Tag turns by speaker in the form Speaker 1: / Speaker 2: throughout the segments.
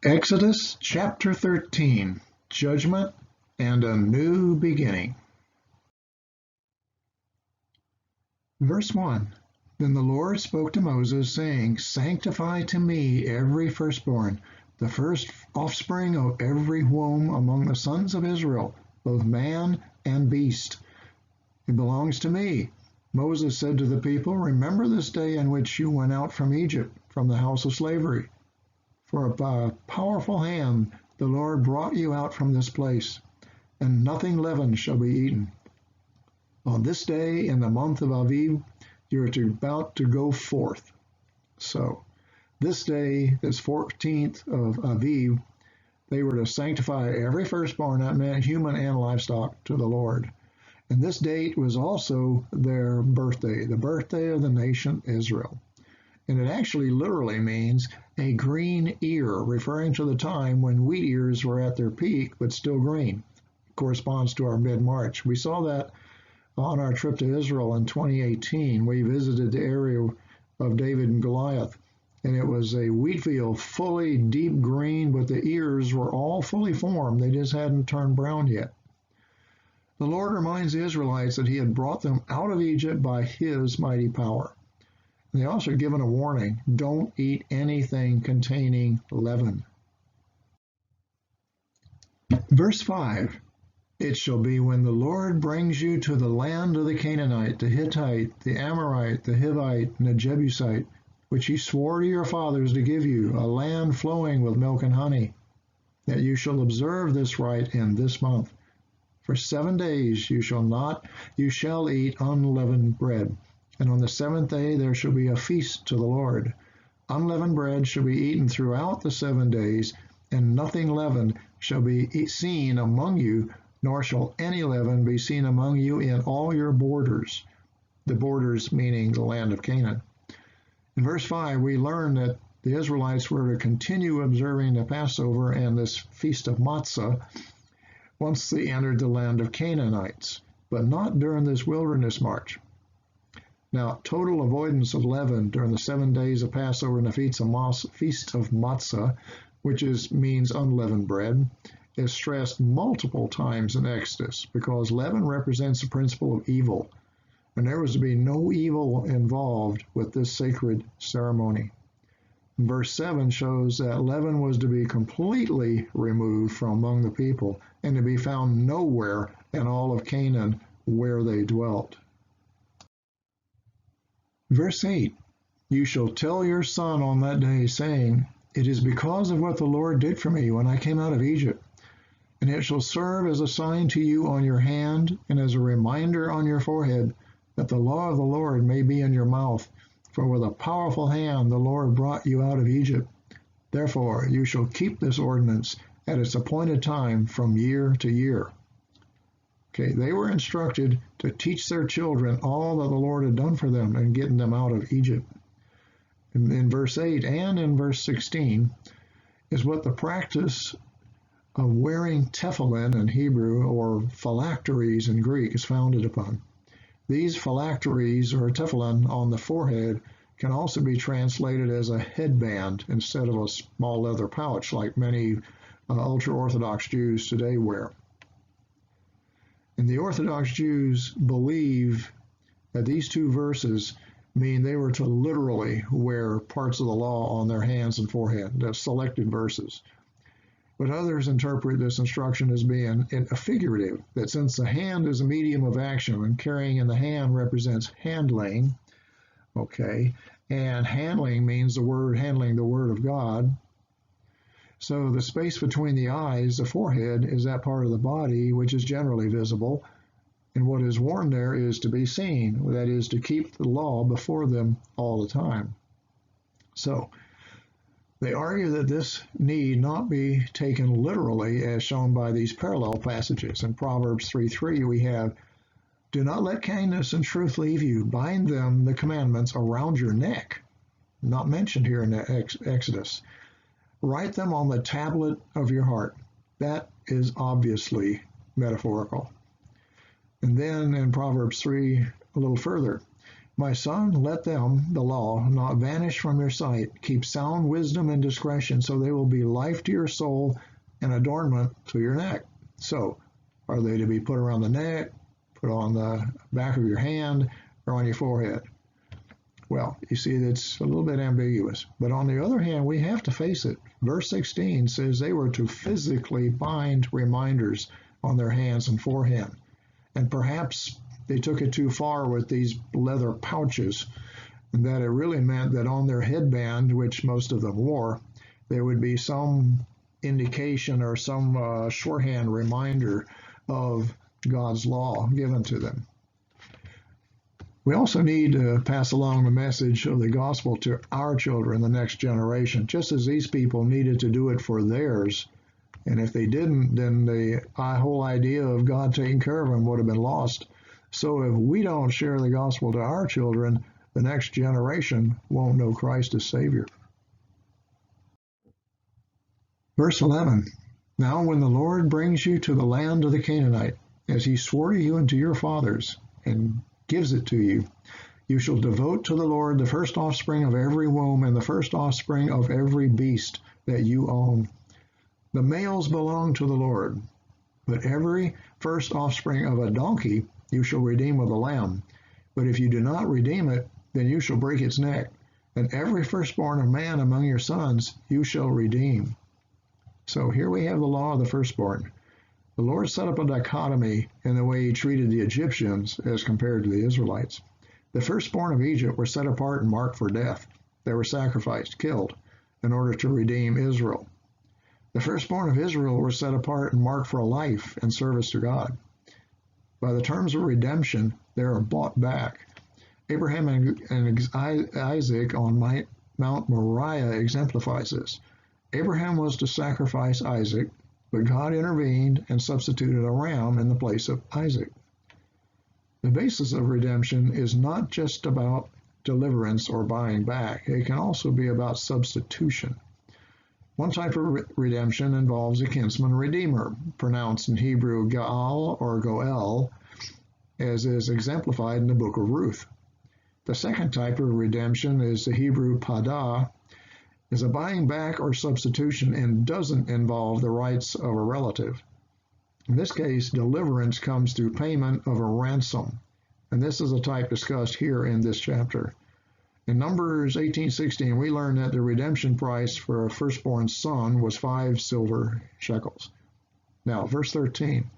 Speaker 1: Exodus chapter 13, Judgment and a New Beginning. Verse 1, Then the Lord spoke to Moses, saying, Sanctify to me every firstborn, the first offspring of every womb among the sons of Israel, both man and beast. It belongs to me. Moses said to the people, Remember this day in which you went out from Egypt, from the house of slavery. For a powerful hand the Lord brought you out from this place, and nothing leavened shall be eaten. On this day in the month of Aviv, you are about to go forth. So, this day, this 14th of Aviv, they were to sanctify every firstborn, that meant human and livestock, to the Lord. And this date was also their birthday, the birthday of the nation Israel. And it actually literally means a green ear, referring to the time when wheat ears were at their peak but still green. It corresponds to our mid-March. We saw that on our trip to Israel in 2018. We visited the area of David and Goliath, and it was a wheat field fully deep green, but the ears were all fully formed. They just hadn't turned brown yet. The Lord reminds the Israelites that he had brought them out of Egypt by his mighty power. They also are given a warning, don't eat anything containing leaven. Verse 5, It shall be when the Lord brings you to the land of the Canaanite, the Hittite, the Amorite, the Hivite, and the Jebusite, which he swore to your fathers to give you, a land flowing with milk and honey, that you shall observe this rite in this month. For 7 days you shall eat unleavened bread. And on the seventh day there shall be a feast to the Lord. Unleavened bread shall be eaten throughout the 7 days, and nothing leavened shall be seen among you, nor shall any leaven be seen among you in all your borders. The borders meaning the land of Canaan. In verse 5, we learn that the Israelites were to continue observing the Passover and this Feast of Matzah once they entered the land of Canaanites, but not during this wilderness march. Now, total avoidance of leaven during the 7 days of Passover and the Feast of Matzah, which means unleavened bread, is stressed multiple times in Exodus because leaven represents the principle of evil, and there was to be no evil involved with this sacred ceremony. Verse 7 shows that leaven was to be completely removed from among the people and to be found nowhere in all of Canaan where they dwelt. Verse 8, You shall tell your son on that day, saying, It is because of what the Lord did for me when I came out of Egypt. And it shall serve as a sign to you on your hand and as a reminder on your forehead, that the law of the Lord may be in your mouth. For with a powerful hand the Lord brought you out of Egypt. Therefore you shall keep this ordinance at its appointed time from year to year. Okay, they were instructed to teach their children all that the Lord had done for them in getting them out of Egypt. In verse 8 and in verse 16 is what the practice of wearing tefillin in Hebrew or phylacteries in Greek is founded upon. These phylacteries or tefillin on the forehead can also be translated as a headband instead of a small leather pouch like many ultra-Orthodox Jews today wear. And the Orthodox Jews believe that these two verses mean they were to literally wear parts of the law on their hands and forehead. They're selected verses. But others interpret this instruction as being a figurative, that since the hand is a medium of action and carrying in the hand represents handling, okay, and handling means handling the Word of God. So the space between the eyes, the forehead, is that part of the body which is generally visible, and what is worn there is to be seen, that is, to keep the law before them all the time. So they argue that this need not be taken literally as shown by these parallel passages. In Proverbs 3:3 we have, Do not let kindness and truth leave you. Bind them, the commandments, around your neck. Not mentioned here in Exodus. Write them on the tablet of your heart. That is obviously metaphorical. And then in Proverbs 3, a little further, My son, let them, the law, not vanish from your sight. Keep sound wisdom and discretion, so they will be life to your soul and adornment to your neck. So, are they to be put around the neck, put on the back of your hand, or on your forehead? Well, you see, that's a little bit ambiguous. But on the other hand, we have to face it. Verse 16 says they were to physically bind reminders on their hands and forehead. And perhaps they took it too far with these leather pouches, and that it really meant that on their headband, which most of them wore, there would be some indication or some shorthand reminder of God's law given to them. We also need to pass along the message of the gospel to our children, the next generation, just as these people needed to do it for theirs. And if they didn't, then the whole idea of God taking care of them would have been lost. So if we don't share the gospel to our children, the next generation won't know Christ as Savior. Verse 11, Now when the Lord brings you to the land of the Canaanite, as he swore to you and to your fathers, and gives it to you, you shall devote to the Lord the first offspring of every womb and the first offspring of every beast that you own. The males belong to the Lord, but every first offspring of a donkey you shall redeem with a lamb. But if you do not redeem it, then you shall break its neck. And every firstborn of man among your sons you shall redeem. So here we have the law of the firstborn. The Lord set up a dichotomy in the way he treated the Egyptians as compared to the Israelites. The firstborn of Egypt were set apart and marked for death. They were sacrificed, killed, in order to redeem Israel. The firstborn of Israel were set apart and marked for a life and service to God. By the terms of redemption, they are bought back. Abraham and Isaac on Mount Moriah exemplifies this. Abraham was to sacrifice Isaac, but God intervened and substituted a ram in the place of Isaac. The basis of redemption is not just about deliverance or buying back. It can also be about substitution. One type of redemption involves a kinsman redeemer, pronounced in Hebrew Gaal or Goel, as is exemplified in the book of Ruth. The second type of redemption is the Hebrew Padah, is a buying back or substitution and doesn't involve the rights of a relative. In this case, deliverance comes through payment of a ransom, and this is a type discussed here in this chapter. In Numbers 18:16, we learn that the redemption price for a firstborn son was 5 silver shekels. Now, verse 13,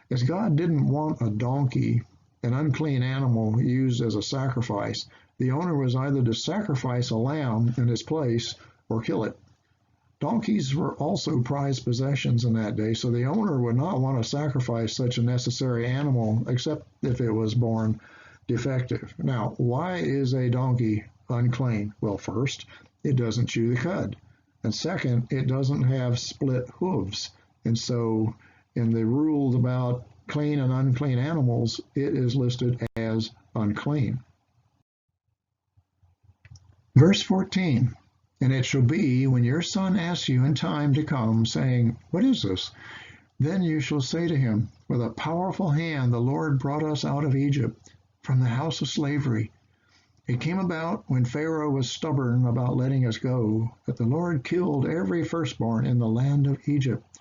Speaker 1: as God didn't want a donkey, an unclean animal used as a sacrifice, the owner was either to sacrifice a lamb in its place or kill it. Donkeys were also prized possessions in that day, so the owner would not want to sacrifice such a necessary animal except if it was born defective. Now, why is a donkey unclean? Well, first, it doesn't chew the cud. And second, it doesn't have split hooves. And so in the rules about clean and unclean animals, it is listed as unclean. Verse 14, and it shall be when your son asks you in time to come, saying, What is this? Then you shall say to him, With a powerful hand the Lord brought us out of Egypt, from the house of slavery. It came about when Pharaoh was stubborn about letting us go, that the Lord killed every firstborn in the land of Egypt,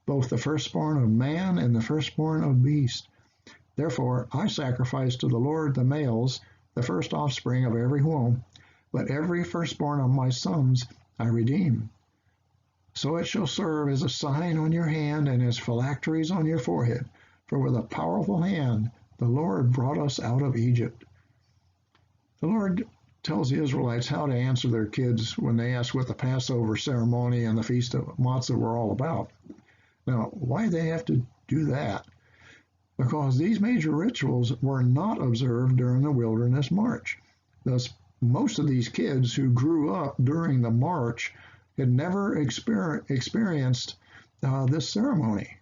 Speaker 1: both the firstborn of man and the firstborn of beast. Therefore I sacrifice to the Lord the males, the first offspring of every womb, but every firstborn of my sons I redeem. So it shall serve as a sign on your hand and as phylacteries on your forehead, for with a powerful hand the Lord brought us out of Egypt. The Lord tells the Israelites how to answer their kids when they ask what the Passover ceremony and the Feast of Matzah were all about. Now, why do they have to do that? Because these major rituals were not observed during the wilderness march. Thus, most of these kids who grew up during the march had never experienced this ceremony.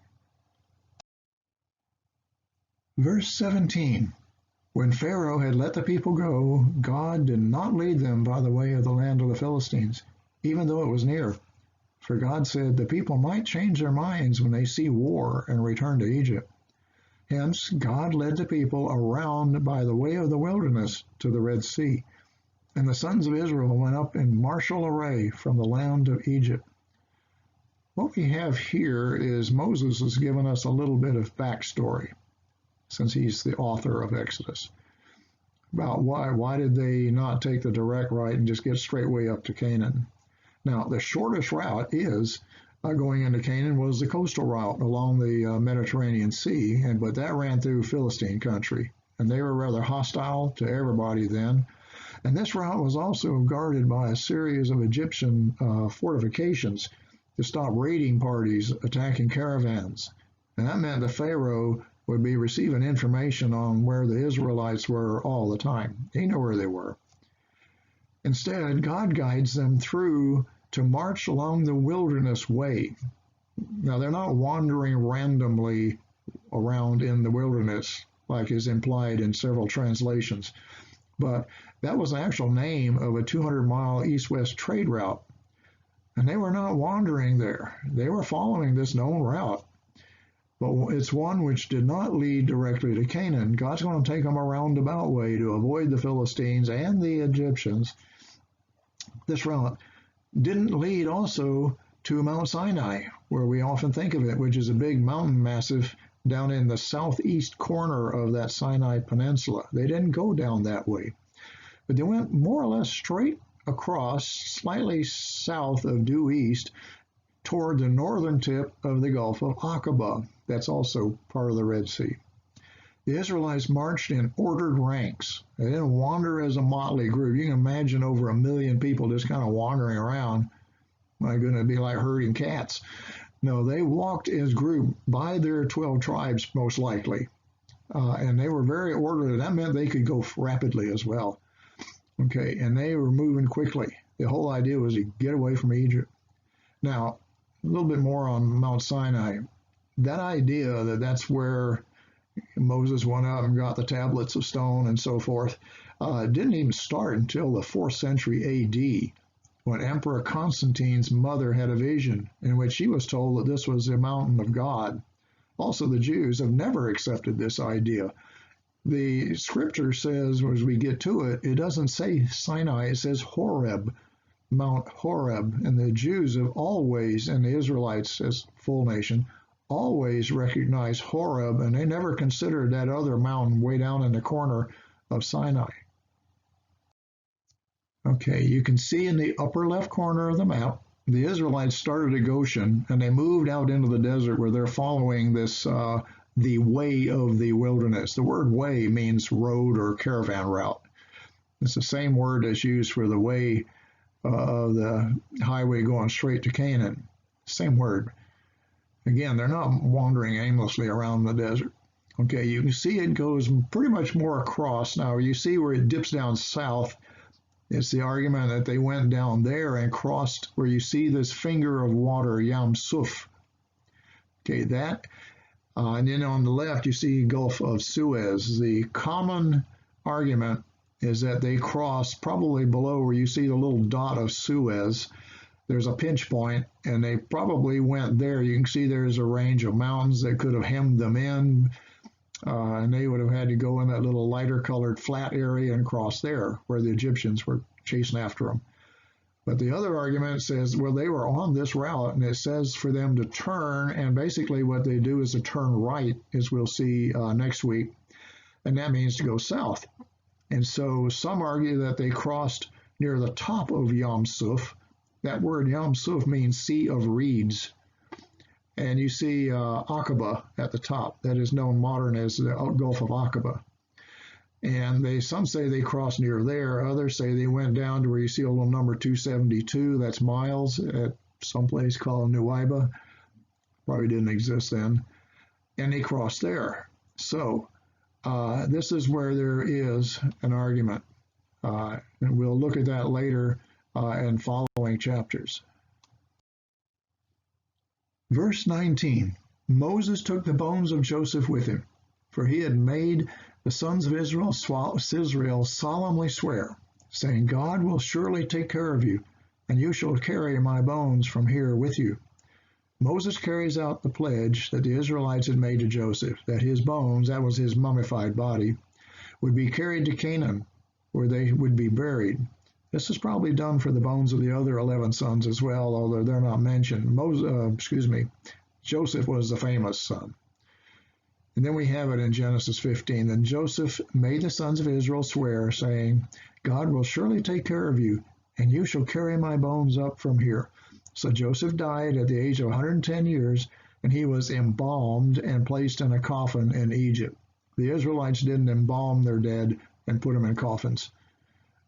Speaker 1: Verse 17, when Pharaoh had let the people go, God did not lead them by the way of the land of the Philistines, even though it was near. For God said the people might change their minds when they see war and return to Egypt. Hence, God led the people around by the way of the wilderness to the Red Sea. And the sons of Israel went up in martial array from the land of Egypt. What we have here is Moses has given us a little bit of backstory, since he's the author of Exodus, about why did they not take the direct route and just get straight way up to Canaan. Now, the shortest route is going into Canaan was the coastal route along the Mediterranean Sea, but that ran through Philistine country, and they were rather hostile to everybody then. And this route was also guarded by a series of Egyptian fortifications to stop raiding parties attacking caravans. And that meant the Pharaoh would be receiving information on where the Israelites were all the time. They know where they were. Instead, God guides them through to march along the wilderness way. Now, they're not wandering randomly around in the wilderness, like is implied in several translations, but that was the actual name of a 200-mile east-west trade route. And they were not wandering there. They were following this known route. But it's one which did not lead directly to Canaan. God's going to take them a roundabout way to avoid the Philistines and the Egyptians. This route didn't lead also to Mount Sinai, where we often think of it, which is a big mountain massif down in the southeast corner of that Sinai Peninsula. They didn't go down that way, but they went more or less straight across, slightly south of due east, toward the northern tip of the Gulf of Aqaba. That's also part of the Red Sea. The Israelites marched in ordered ranks. They didn't wander as a motley group. You can imagine over 1 million people just kind of wandering around. My goodness, it'd be like herding cats. No, they walked as group by their 12 tribes, most likely. And they were very orderly. That meant they could go rapidly as well. Okay, and they were moving quickly. The whole idea was to get away from Egypt. Now, a little bit more on Mount Sinai. That idea that that's where Moses went up and got the tablets of stone and so forth didn't even start until the 4th century AD, when Emperor Constantine's mother had a vision in which she was told that this was the mountain of God. Also, the Jews have never accepted this idea. The scripture says, as we get to it, it doesn't say Sinai, it says Horeb, Mount Horeb. And the Jews have always, and the Israelites as full nation, always recognized Horeb, and they never considered that other mountain way down in the corner of Sinai. Okay, you can see in the upper left corner of the map, the Israelites started at Goshen, and they moved out into the desert where they're following this the way of the wilderness. The word way means road or caravan route. It's the same word that's used for the way of the highway going straight to Canaan. Same word. Again, they're not wandering aimlessly around the desert. Okay, you can see it goes pretty much more across. Now, you see where it dips down south. It's the argument that they went down there and crossed where you see this finger of water, Yam Suf. Okay, that. And then on the left, you see Gulf of Suez. The common argument is that they crossed probably below where you see the little dot of Suez. There's a pinch point, and they probably went there. You can see there's a range of mountains that could have hemmed them in, and they would have had to go in that little lighter colored flat area and cross there where the Egyptians were chasing after them. But the other argument says, well, they were on this route, and it says for them to turn, and basically what they do is to turn right, as we'll see next week, and that means to go south. And so some argue that they crossed near the top of Yam Suf. That word Yam Suf means Sea of Reeds. And you see Aqaba at the top. That is known modern as the Gulf of Aqaba. And some say they crossed near there. Others say they went down to where you see a little number 272. That's miles at some place called Nuweiba. Probably didn't exist then. And they crossed there. So this is where there is an argument. And we'll look at that later in following chapters. Verse 19, Moses took the bones of Joseph with him, for he had made the sons of Israel solemnly swear, saying, God will surely take care of you, and you shall carry my bones from here with you. Moses carries out the pledge that the Israelites had made to Joseph, that his bones, that was his mummified body, would be carried to Canaan, where they would be buried. This is probably done for the bones of the other 11 sons as well, although they're not mentioned. Joseph was the famous son. And then we have it in Genesis 15. Then Joseph made the sons of Israel swear, saying, God will surely take care of you, and you shall carry my bones up from here. So Joseph died at the age of 110 years, and he was embalmed and placed in a coffin in Egypt. The Israelites didn't embalm their dead and put them in coffins.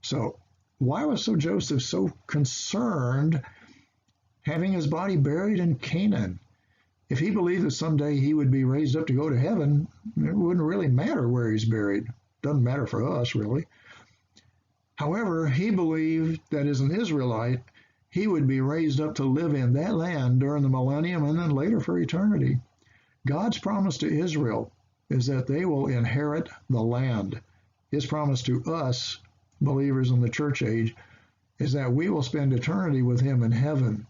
Speaker 1: So why was Joseph so concerned having his body buried in Canaan? If he believed that someday he would be raised up to go to heaven, it wouldn't really matter where he's buried. Doesn't matter for us, really. However, he believed that as an Israelite, he would be raised up to live in that land during the millennium and then later for eternity. God's promise to Israel is that they will inherit the land. His promise to us, believers in the church age, is that we will spend eternity with him in heaven.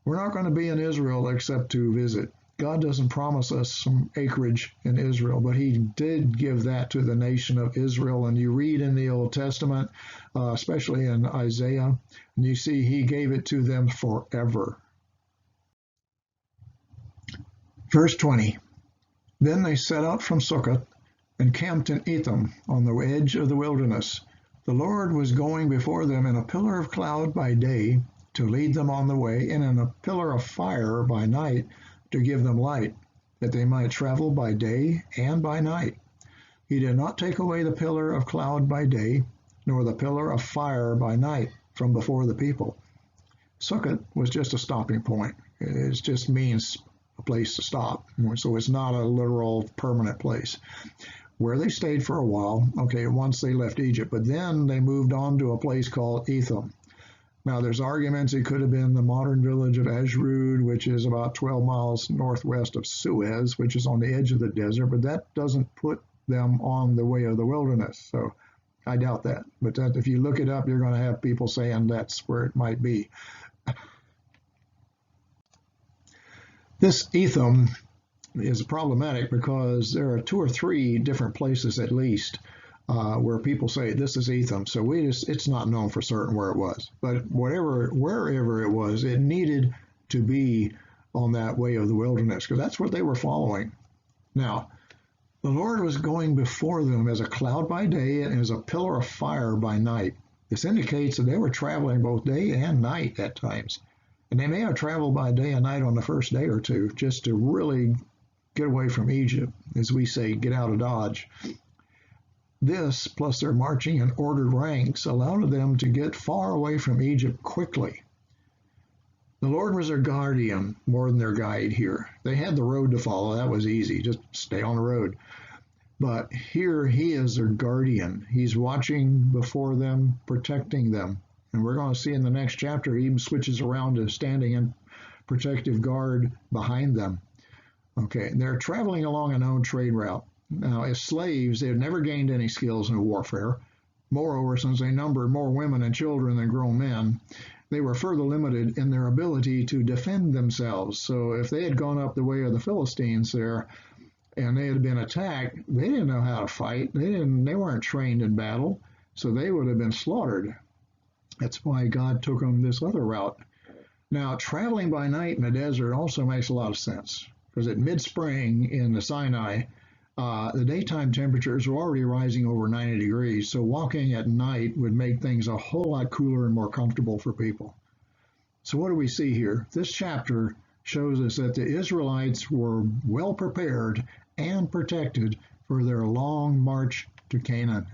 Speaker 1: We're not going to be in Israel except to visit. God doesn't promise us some acreage in Israel, but he did give that to the nation of Israel. And you read in the Old Testament, especially in Isaiah, and you see he gave it to them forever. Verse 20, Then they set out from Succoth and camped in Etham on the edge of the wilderness. The Lord was going before them in a pillar of cloud by day to lead them on the way, and in a pillar of fire by night to give them light, that they might travel by day and by night. He did not take away the pillar of cloud by day, nor the pillar of fire by night from before the people. Succoth was just a stopping point. It just means a place to stop. So it's not a literal permanent place. Where they stayed for a while, once they left Egypt, but then they moved on to a place called Etham. Now, there's arguments it could have been the modern village of Ashrud, which is about 12 miles northwest of Suez, which is on the edge of the desert, but that doesn't put them on the way of the wilderness. So I doubt that. But that, if you look it up, you're going to have people saying that's where it might be. This Etham is problematic because there are 2 or 3 different places at least where people say this is Etham. So it's not known for certain where it was. But wherever it was, it needed to be on that way of the wilderness because that's what they were following. Now, the Lord was going before them as a cloud by day and as a pillar of fire by night. This indicates that they were traveling both day and night at times. And they may have traveled by day and night on the first day or two just to really get away from Egypt, as we say, get out of Dodge. This, plus their marching in ordered ranks, allowed them to get far away from Egypt quickly. The Lord was their guardian more than their guide here. They had the road to follow. That was easy. Just stay on the road. But here he is their guardian. He's watching before them, protecting them. And we're going to see in the next chapter, he even switches around to standing in protective guard behind them. They're traveling along a known trade route. Now, as slaves, they had never gained any skills in warfare. Moreover, since they numbered more women and children than grown men, they were further limited in their ability to defend themselves. So if they had gone up the way of the Philistines there and they had been attacked, they didn't know how to fight. They weren't trained in battle, so they would have been slaughtered. That's why God took them this other route. Now, traveling by night in the desert also makes a lot of sense, because at mid-spring in the Sinai, the daytime temperatures were already rising over 90 degrees, so walking at night would make things a whole lot cooler and more comfortable for people. So what do we see here? This chapter shows us that the Israelites were well prepared and protected for their long march to Canaan.